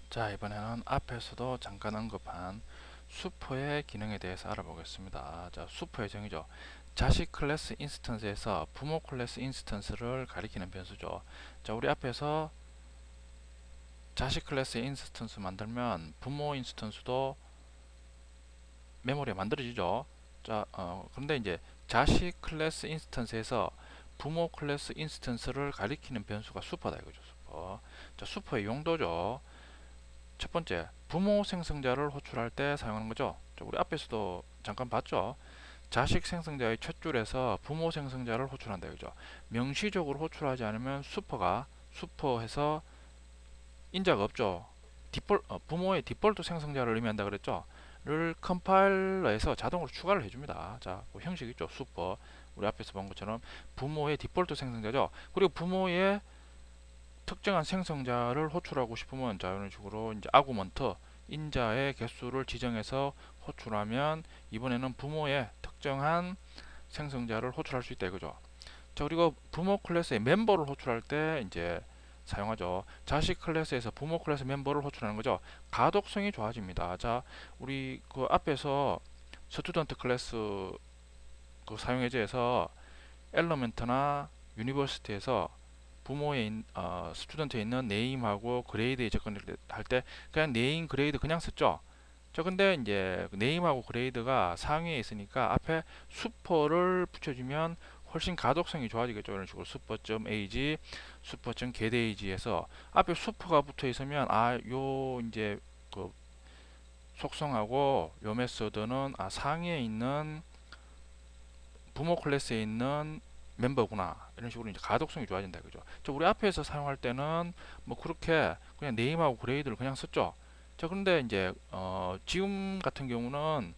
자, 이번에는 앞에서도 잠깐 언급한 수퍼의 기능에 대해서 알아보겠습니다. 자, 수퍼의 정의죠. 자식 클래스 인스턴스에서 부모 클래스 인스턴스를 가리키는 변수죠. 자, 우리 앞에서 자식 클래스 인스턴스 만들면 부모 인스턴스도 메모리에 만들어지죠. 자, 그런데 이제 자식 클래스 인스턴스에서 부모 클래스 인스턴스를 가리키는 변수가 수퍼다 이거죠. 수퍼. 자, 수퍼의 용도죠. 첫 번째, 부모 생성자를 호출할 때 사용하는 거죠. 우리 앞에서도 잠깐 봤죠. 자식 생성자의 첫 줄에서 부모 생성자를 호출한다 이거죠. 명시적으로 호출하지 않으면 수퍼해서 인자가 없죠. 부모의 디폴트 생성자를 의미한다 그랬죠. 를 컴파일러에서 자동으로 추가를 해줍니다. 자, 그 형식 있죠. 수퍼. 우리 앞에서 본 것처럼 부모의 디폴트 생성자죠. 그리고 부모의 특정한 생성자를 호출하고 싶으면 자 이런 식으로 이제 아구먼트 인자의 개수를 지정해서 호출하면 이번에는 부모의 특정한 생성자를 호출할 수 있다 이거죠. 자, 그리고 부모 클래스의 멤버를 호출할 때 이제 사용하죠. 자식 클래스에서 부모 클래스 멤버를 호출하는 거죠. 가독성이 좋아집니다. 자, 우리 그 앞에서 스튜던트 클래스 그 사용 예제에서 엘러멘트나 유니버시티에서 스튜던트에 있는 네임하고 그레이드에 접근할 때 그냥 네임 그레이드 그냥 썼죠. 자, 근데 이제 네임하고 그레이드가 상위에 있으니까 앞에 슈퍼를 붙여주면 훨씬 가독성이 좋아지겠죠. 이런 식으로 슈퍼.age, 슈퍼.getAge에서 앞에 슈퍼가 붙어 있으면 요 이제 그 속성하고 요 메소드는 상위에 있는 부모 클래스에 있는 멤버구나 이런 식으로 이제 가독성이 좋아진다 그죠. 저 우리 앞에서 사용할 때는 뭐 그렇게 그냥 네임하고 그레이드를 그냥 썼죠. 자, 그런데 이제 지금 같은 경우는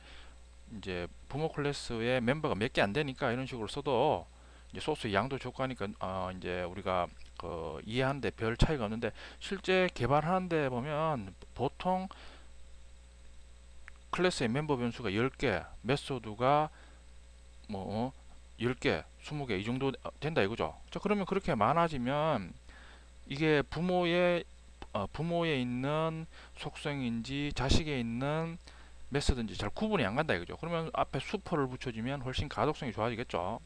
이제 부모 클래스의 멤버가 몇 개 안 되니까 이런 식으로 써도 이제 소스 양도 적고 하니까 이제 우리가 그 이해하는데 별 차이가 없는데 실제 개발하는데 보면 보통 클래스의 멤버 변수가 10개, 메소드가 뭐 10개, 20개 이 정도 된다 이거죠. 자, 그러면 그렇게 많아지면 이게 부모에 있는 속성인지 자식에 있는 메서드인지 잘 구분이 안 간다 이거죠. 그러면 앞에 슈퍼를 붙여주면 훨씬 가독성이 좋아지겠죠.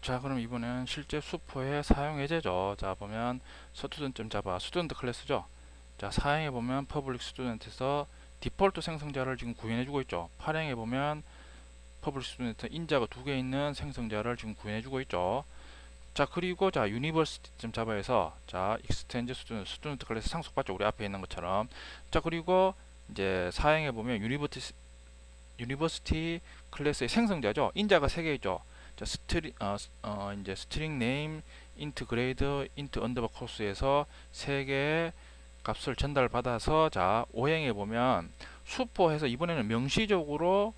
자, 그럼 이번엔 실제 슈퍼의 사용 예제죠. 자, 보면 스튜던트.java 스튜던트 클래스죠. 자, 사행해 보면 퍼블릭 스튜던트에서 디폴트 생성자를 지금 구현해주고 있죠. 발행해 보면 퍼블릭 스튜던트 인자가 2개 있는 생성자를 지금 구현해주고 있죠. 자, 그리고 자 university.java에서 자 extend 스튜던트 클래스 상속받죠. 우리 앞에 있는 것처럼. 자, 그리고 이제 사행해 보면 유니버시티 클래스의 생성자죠. 인자가 3개 있죠. 자, 이제 스트링 네임 인트 그레이드 인트 언더바 코스에서 3개의 값을 전달받아서 자 오행해 보면 수포해서 이번에는 명시적으로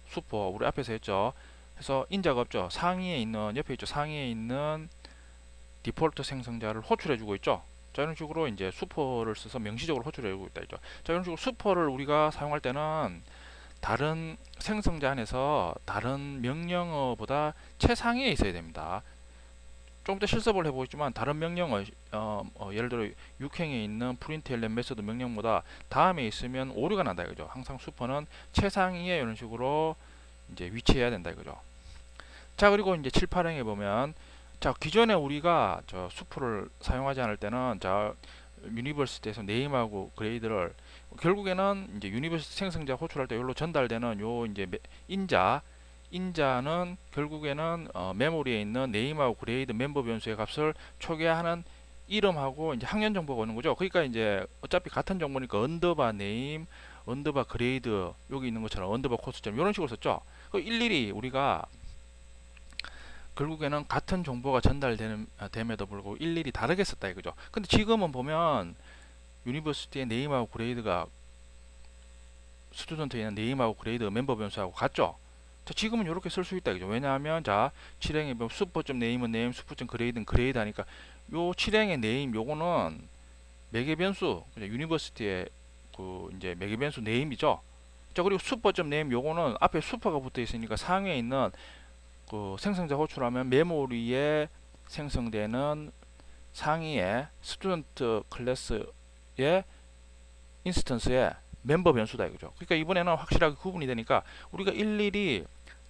수포 우리 앞에서 했죠. 그래서 인자가 없죠. 상위에 있는 옆에 있죠. 상위에 있는 디폴트 생성자를 호출해주고 있죠. 자, 이런 식으로 이제 수퍼를 써서 명시적으로 호출해주고 있다 있죠. 자, 이런 식으로 수퍼를 우리가 사용할 때는 다른 생성자 안에서 다른 명령어보다 최상위에 있어야 됩니다. 좀 더 실습을 해보겠지만 다른 명령어 예를 들어 6행에 있는 printLN 메소드 명령보다 다음에 있으면 오류가 난다 이거죠. 항상 수퍼는 최상위에 이런 식으로 이제 위치해야 된다 이거죠. 자, 그리고 이제 7, 8행에 보면 자 기존에 우리가 저 수프를 사용하지 않을 때는 자 유니버시티에서 네임하고 그레이드를 결국에는 이제 유니버시티 생성자 호출할 때 여기로 전달되는 요 이제 인자는 결국에는 메모리에 있는 네임하고 그레이드 멤버 변수의 값을 초기화하는 이름하고 이제 학년 정보가 오는 거죠. 그러니까 이제 어차피 같은 정보니까 언더바 네임, 언더바 그레이드 여기 있는 것처럼 언더바 코스처럼 이런 식으로 썼죠. 그 일일이 우리가 결국에는 같은 정보가 전달됨에도 불구하고 일일이 다르게 썼다 이거죠. 근데 지금은 보면 유니버시티의 네임하고 그레이드가 스튜던트에 있는 네임하고 그레이드 멤버 변수하고 같죠. 자, 지금은 이렇게 쓸 수 있다 이거죠. 왜냐하면 자 7행에 보면 슈퍼점 네임은 네임, 슈퍼점 그레이드는 그레이드 하니까 요 7행의 네임 요거는 매개 변수 유니버시티의 그 이제 매개 변수 네임이죠. 자, 그리고 슈퍼점 네임 요거는 앞에 슈퍼가 붙어 있으니까 상위에 있는 그 생성자 호출하면 메모리에 생성되는 상위의 스튜던트 클래스의 인스턴스의 멤버 변수다 이거죠. 그러니까 이번에는 확실하게 구분이 되니까 우리가 일일이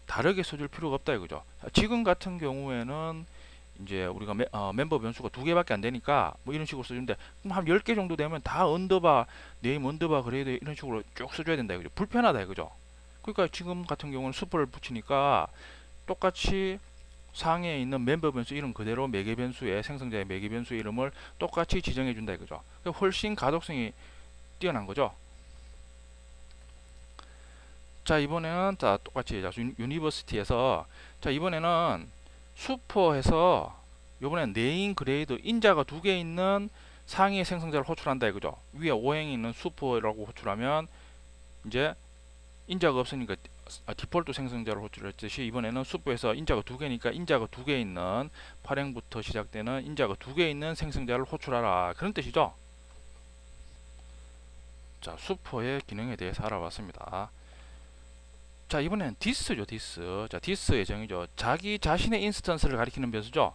다르게 써줄 필요가 없다 이거죠. 지금 같은 경우에는 이제 우리가 멤버 변수가 두 개밖에 안 되니까 뭐 이런 식으로 써주는데 그럼 한 10개 정도 되면 다 언더바 네임 언더바 그레이드 이런 식으로 쭉 써줘야 된다 이거죠. 불편하다 이거죠. 그러니까 지금 같은 경우는 슈퍼를 붙이니까 똑같이 상위에 있는 멤버 변수 이름 그대로 매개 변수의 생성자의 매개 변수 이름을 똑같이 지정해 준다 이거죠. 그러니까 훨씬 가독성이 뛰어난 거죠. 자 이번에는 자 똑같이 유니버시티에서 자 이번에는 슈퍼에서 이번엔 네임 그레이드 인자가 두 개 있는 상위 생성자를 호출한다 이거죠. 위에 오행이 있는 슈퍼라고 호출하면 이제 인자가 없으니까 디폴트 생성자를 호출했듯이 이번에는 슈퍼에서 인자가 두 개니까 인자가 두 개 있는 발행부터 시작되는 인자가 두 개 있는 생성자를 호출하라 그런 뜻이죠. 자 슈퍼의 기능에 대해서 알아봤습니다. 자 이번엔 디스죠. 디스. 자 디스의 정의죠. 자기 자신의 인스턴스를 가리키는 변수죠.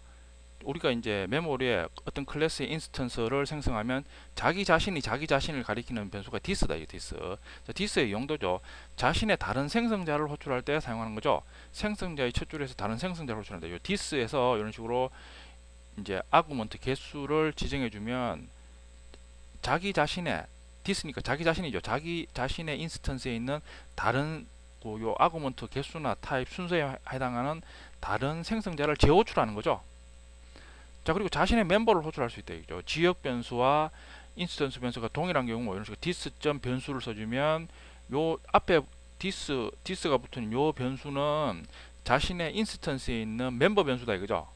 우리가 이제 메모리에 어떤 클래스의 인스턴스를 생성하면 자기 자신이 자기 자신을 가리키는 변수가 디스다. 이 디스. 자 디스의 용도죠. 자신의 다른 생성자를 호출할 때 사용하는 거죠. 생성자의 첫 줄에서 다른 생성자를 호출한다. 이 디스에서 이런 식으로 이제 아구먼트 개수를 지정해 주면 자기 자신의 디스니까 자기 자신이죠. 자기 자신의 인스턴스에 있는 다른 요 아구먼트 개수나 타입 순서에 해당하는 다른 생성자를 재호출하는 거죠. 자 그리고 자신의 멤버를 호출할 수 있다 이죠. 지역 변수와 인스턴스 변수가 동일한 경우 이런 식으로 디스.점 변수를 써주면 요 앞에 디스가 붙은 요 변수는 자신의 인스턴스에 있는 멤버 변수다 이거죠.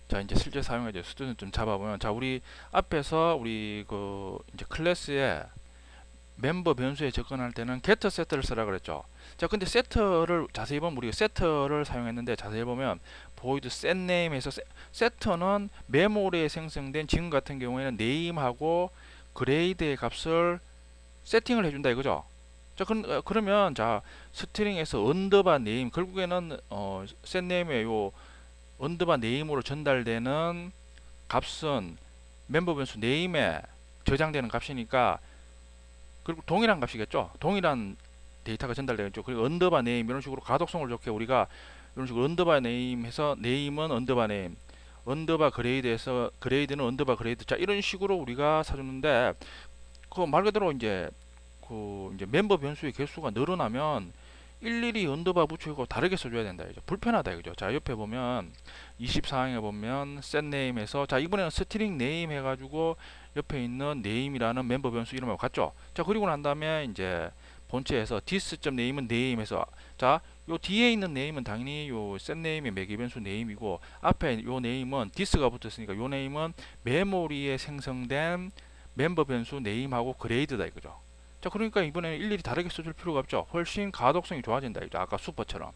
자 이제 실제 사용해서 스튜던트 좀 잡아보면 자 우리 앞에서 우리 그 이제 클래스에 멤버 변수에 접근할 때는 get set를 쓰라 그랬죠. 자 근데 set를 자세히 보면 우리가 set를 사용했는데 자세히 보면 void set name에서 set는 메모리에 생성된 지금 같은 경우에는 name하고 grade의 값을 세팅을 해준다 이거죠. 자 그러면 자 스트링에서 언더바 네임 결국에는 set name의 요 언더바 네임으로 전달되는 값은 멤버 변수 네임에 저장되는 값이니까 그리고 동일한 값이겠죠. 동일한 데이터가 전달되겠죠. 그리고 언더바 네임 이런 식으로 가독성을 좋게 우리가 이런 식으로 언더바 네임 해서 네임은 언더바 네임, 언더바 그레이드에서 그레이드는 언더바 그레이드. 자 이런 식으로 우리가 사주는데 그 말 그대로 이제 그 이제 멤버 변수의 개수가 늘어나면 일일이 언더바 붙이고 다르게 써줘야 된다. 이제 불편하다 이거죠. 자 옆에 보면 24항에 보면 set name에서 자 이번에는 string name 해가지고 옆에 있는 name이라는 멤버 변수 이름하고 같죠. 자 그리고 난 다음에 이제 본체에서 this.name은 name에서 자 요 뒤에 있는 name은 당연히 요 set name의 매개 변수 name이고 앞에 요 name은 this가 붙었으니까 요 name은 메모리에 생성된 멤버 변수 name하고 grade다 이거죠. 자 그러니까 이번에는 일일이 다르게 써줄 필요가 없죠. 훨씬 가독성이 좋아진다 이죠. 아까 슈퍼처럼.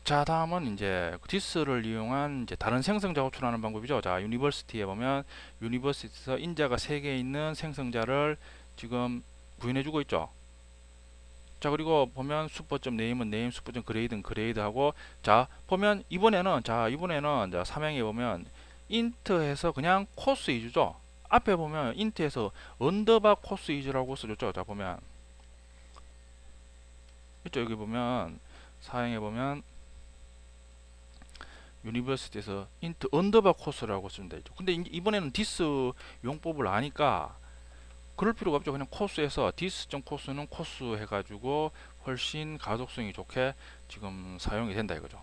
자 다음은 이제 디스를 이용한 이제 다른 생성자 호출하는 방법이죠. 자 유니버시티에 보면 유니버시티에서 인자가 3개 있는 생성자를 지금 구현해주고 있죠. 자 그리고 보면 슈퍼점 네임은 네임, 슈퍼점 그레이드는 그레이드하고 자 보면 이번에는 자 삼행에 보면 인트해서 그냥 코스 이주죠. 앞에 보면 인트에서 언더바 코스 이주라고 써줬죠. 자 보면 있죠. 여기 보면 사행에 보면 유니버시티에서 인트 언더바 코스라고 쓰면 되죠. 근데 이번에는 디스 용법을 아니까 그럴 필요가 없죠. 그냥 코스에서 dis.코스는 코스 해가지고 훨씬 가독성이 좋게 지금 사용이 된다 이거죠.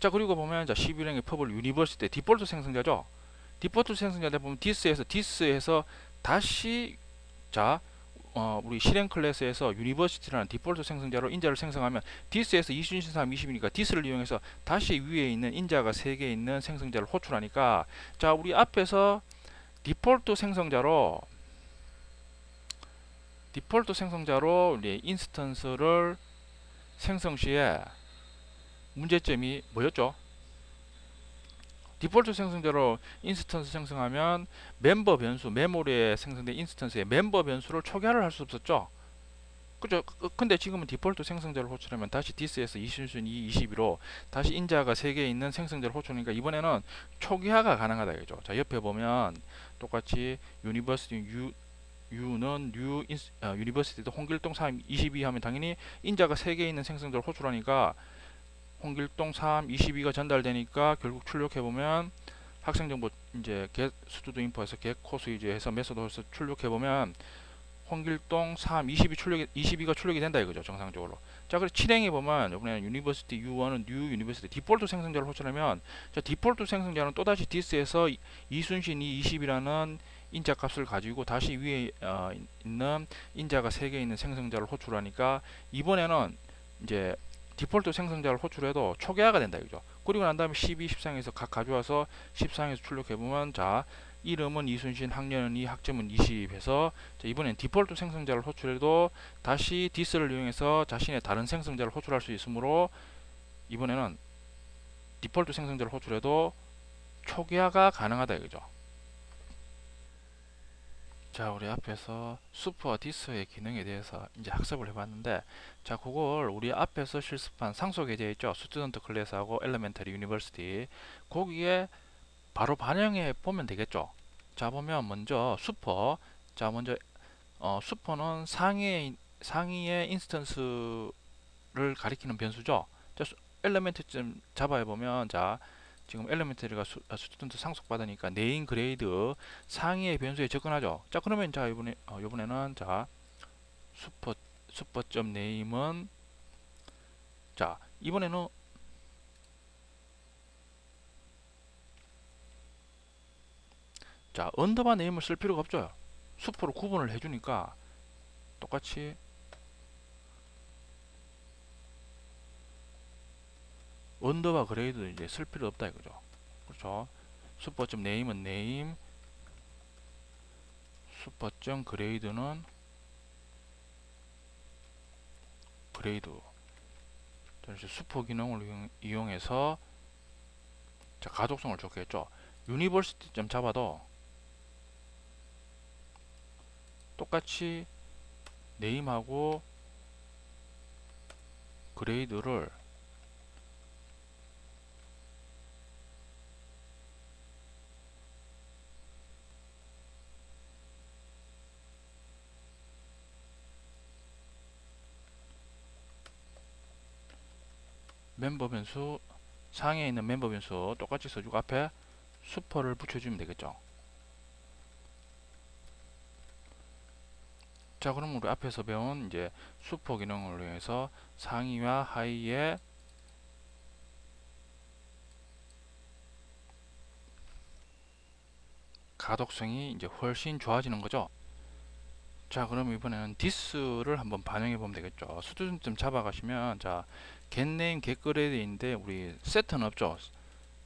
자 그리고 보면 자 11행의 퍼블 유니버시티 디폴트 생성자죠. 디폴트 생성자들 보면 디스에서 다시 자 우리 실행 클래스에서 유니버시티라는 디폴트 생성자로 인자를 생성하면 디스에서 20, 23, 20이니까 디스를 이용해서 다시 위에 있는 인자가 3개 있는 생성자를 호출하니까 자 우리 앞에서 디폴트 생성자로 우리 인스턴스를 생성 시에 문제점이 뭐였죠? 디폴트 생성자로 인스턴스 생성하면 멤버 변수, 메모리에 생성된 인스턴스의 멤버 변수를 초기화를 할 수 없었죠. 그죠? 근데 지금은 디폴트 생성자를 호출하면 다시 this에서 이순신 2, 22로 다시 인자가 3개 있는 생성자를 호출하니까 이번에는 초기화가 가능하다 이거죠. 자, 옆에 보면 똑같이 university U는 유니버시티도 홍길동 3, 22 하면 당연히 인자가 3개 있는 생성자를 호출하니까 홍길동 3, 22가 전달되니까 결국 출력해 보면 학생 정보 이제 get 스튜드 인포에서 get 코스 위주해서 메소드에서 출력해 보면 홍길동 3, 22가 출력이 된다 이거죠. 정상적으로. 자, 그래서 실행해 보면 이번에는 유니버시티 U1은 new 유니버시티 디폴트 생성자를 호출하면 자, 디폴트 생성자는 또다시 this에서 이순신이 20이라는 인자 값을 가지고 다시 위에 있는 인자가 3개 있는 생성자를 호출하니까 이번에는 이제 디폴트 생성자를 호출해도 초기화가 된다 이거죠. 그리고 난 다음에 12, 13에서 각 가져와서 14에서 출력해 보면 자, 이름은 이순신, 학년은 2, 학점은 20 해서 이번엔 디폴트 생성자를 호출해도 다시 this를 이용해서 자신의 다른 생성자를 호출할 수 있으므로 이번에는 디폴트 생성자를 호출해도 초기화가 가능하다 이거죠. 자, 우리 앞에서 슈퍼와 this의 기능에 대해서 이제 학습을 해봤는데, 자, 그걸 우리 앞에서 실습한 상속계제 있죠? 스튜던트 클래스하고 엘레멘터리 유니버시티 거기에 바로 반영해 보면 되겠죠. 자, 보면 먼저 슈퍼. 자, 먼저 슈퍼는 상위의 인스턴스를 가리키는 변수죠. 자, 엘리멘트 좀 잡아해 보면 자, 지금 엘리멘트리가 스튜던트 상속 받으니까 네임 그레이드 상위의 변수에 접근하죠. 자, 그러면 자, 이번에는 자, 슈퍼.점 네임은 자, 이번에는 자, 언더바 네임을 쓸 필요가 없죠. 슈퍼로 구분을 해주니까 똑같이 언더바 그레이드 이제 쓸 필요 없다 이거죠. 그렇죠. 슈퍼점 네임은 네임, 슈퍼점 그레이드는 그레이드. 그래서 슈퍼 기능을 이용해서 자, 가독성을 좋겠죠. 유니버시티 점 잡아도 똑같이 네임하고 그레이드를 멤버 변수 상에 있는 멤버 변수 똑같이 써주고 앞에 슈퍼를 붙여주면 되겠죠. 자, 그럼 우리 앞에서 배운 이제 슈퍼 기능을 이용해서 상위와 하위의 가독성이 이제 훨씬 좋아지는 거죠. 자, 그럼 이번에는 this를 한번 반영해 보면 되겠죠. 수준 좀 잡아가시면 자, getName, getGrade인데 우리 세트는 없죠.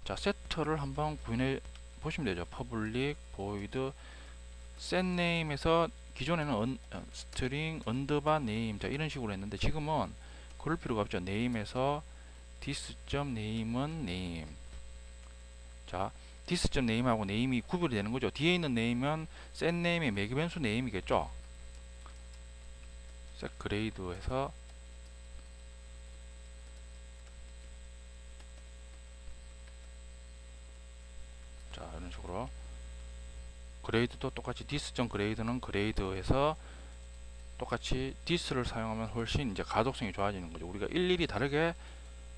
자, 세트를 한번 구현해 보시면 되죠. public void setName에서 기존에는 string underbar name 자, 이런 식으로 했는데 지금은 그럴 필요가 없죠. name에서 this.name은 name. 자, this.name하고 name이 구별이 되는 거죠. 뒤에 있는 name은 setName의 매개 변수 name이겠죠. setGrade에서 자, 이런 식으로 그레이드도 똑같이 this.grade는 그레이드에서 똑같이 this를 사용하면 훨씬 이제 가독성이 좋아지는 거죠. 우리가 일일이 다르게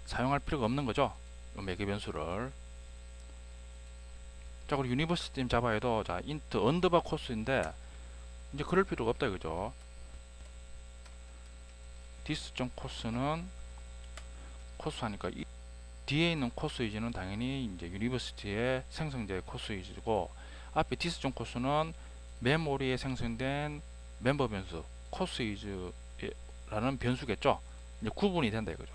사용할 필요가 없는 거죠. 매개 변수를. 자, 그리고 유니버시티 자바에도 자, int 언더바 코스인데 이제 그럴 필요가 없다 이거죠. this.co스는 코스 하니까 이 뒤에 있는 코스 위즈는 당연히 이제 유니버시티의 생성자의 코스 위즈고 앞에 this.co스는 메모리에 생성된 멤버 변수 코스 위즈라는 변수겠죠. 이제 구분이 된다 이거죠.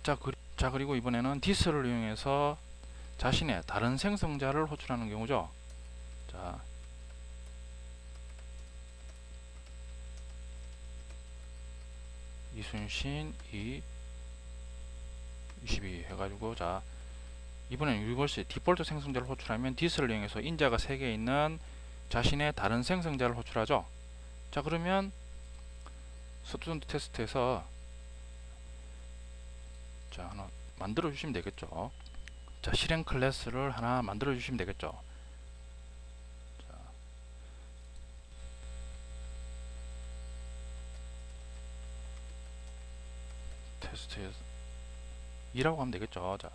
자, 그리고 이번에는 this를 이용해서 자신의 다른 생성자를 호출하는 경우죠. 자, 이순신 22 해가지고 자, 이번엔 유니버시티 디폴트 생성자를 호출하면 this를 이용해서 인자가 3개 있는 자신의 다른 생성자를 호출하죠. 자, 그러면 스튜던트 테스트에서 자 하나 만들어 주시면 되겠죠. 자 실행 클래스를 하나 만들어 주시면 되겠죠. 자, 테스트에서 2라고 하면 되겠죠. 자,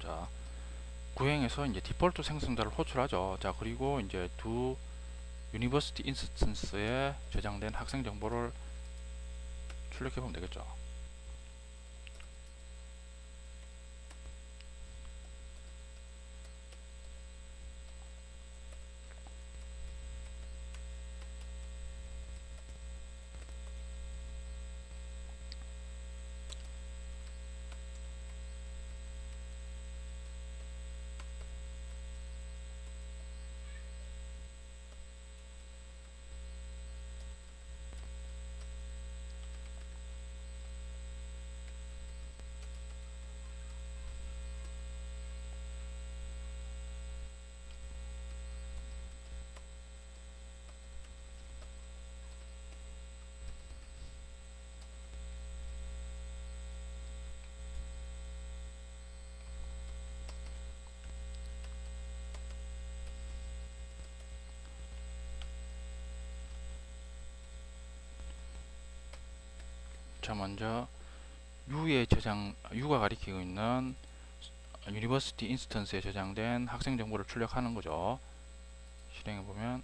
자 구행에서 이제 디폴트 생성자를 호출하죠. 자 그리고 이제 두 유니버시티 인스턴스에 저장된 학생 정보를 출력해 보면 되겠죠. 자 먼저 U가 가리키고 있는 유니버시티 인스턴스에 저장된 학생 정보를 출력하는 거죠. 실행해 보면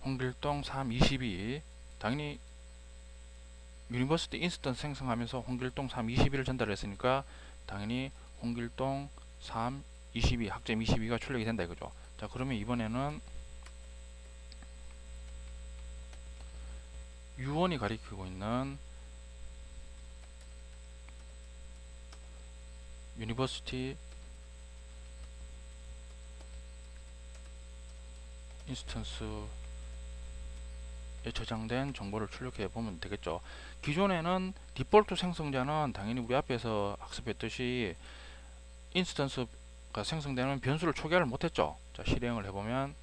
홍길동 322 당연히 유니버시티 인스턴스 생성하면서 홍길동 322를 전달했으니까 당연히 홍길동 322 학점 22가 출력이 된다 이거죠. 자 그러면 이번에는 U1이 가리키고 있는 유니버시티 인스턴스에 저장된 정보를 출력해 보면 되겠죠. 기존에는 디폴트 생성자는 당연히 우리 앞에서 학습했듯이 인스턴스가 생성되는 변수를 초기화를 못했죠. 자 실행을 해보면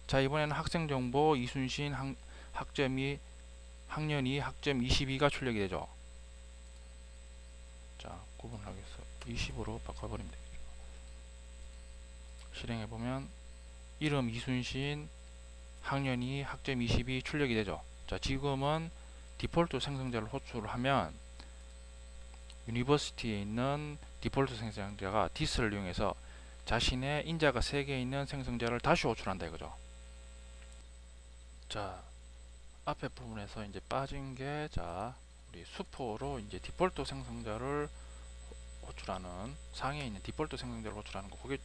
자 이번에는 학생 정보 이순신 학점이 학년이 학점 22가 출력이 되죠. 자 구분하기 위해서 20으로 바꿔버리면 되겠죠. 실행해보면 이름 이순신 학년이 학점 20이 출력이 되죠. 자 지금은 디폴트 생성자를 호출하면 유니버시티에 있는 디폴트 생성자가 this를 이용해서 자신의 인자가 3개 있는 생성자를 다시 호출한다 이거죠. 자 앞에 부분에서 이제 빠진 게 자 우리 수포로 이제 디폴트 생성자를 호출하는 상위에 있는 디폴트 생성자를 호출하는 거 그게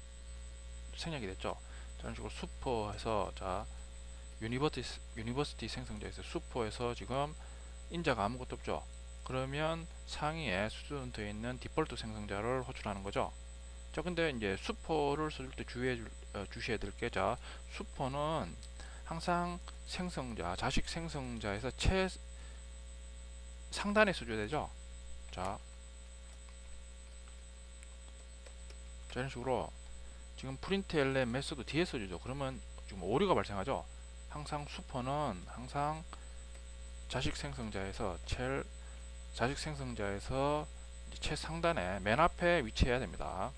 생략이 됐죠. 이런 식으로 수포에서 자 유니버시티 생성자에서 수포에서 지금 인자가 아무것도 없죠. 그러면 상위에 스튜던트에 있는 디폴트 생성자를 호출하는 거죠. 자 근데 이제 수포를 쓸 때 주시해야 될 게 자 수포는 항상 생성자 자식 생성자에서 상단에 써줘야 되죠. 자 이런 식으로 지금 프린트LN 메소드 뒤에 써주죠. 그러면 지금 오류가 발생하죠. 항상 수포는 항상 자식 생성자에서 최상단에 맨 앞에 위치해야 됩니다.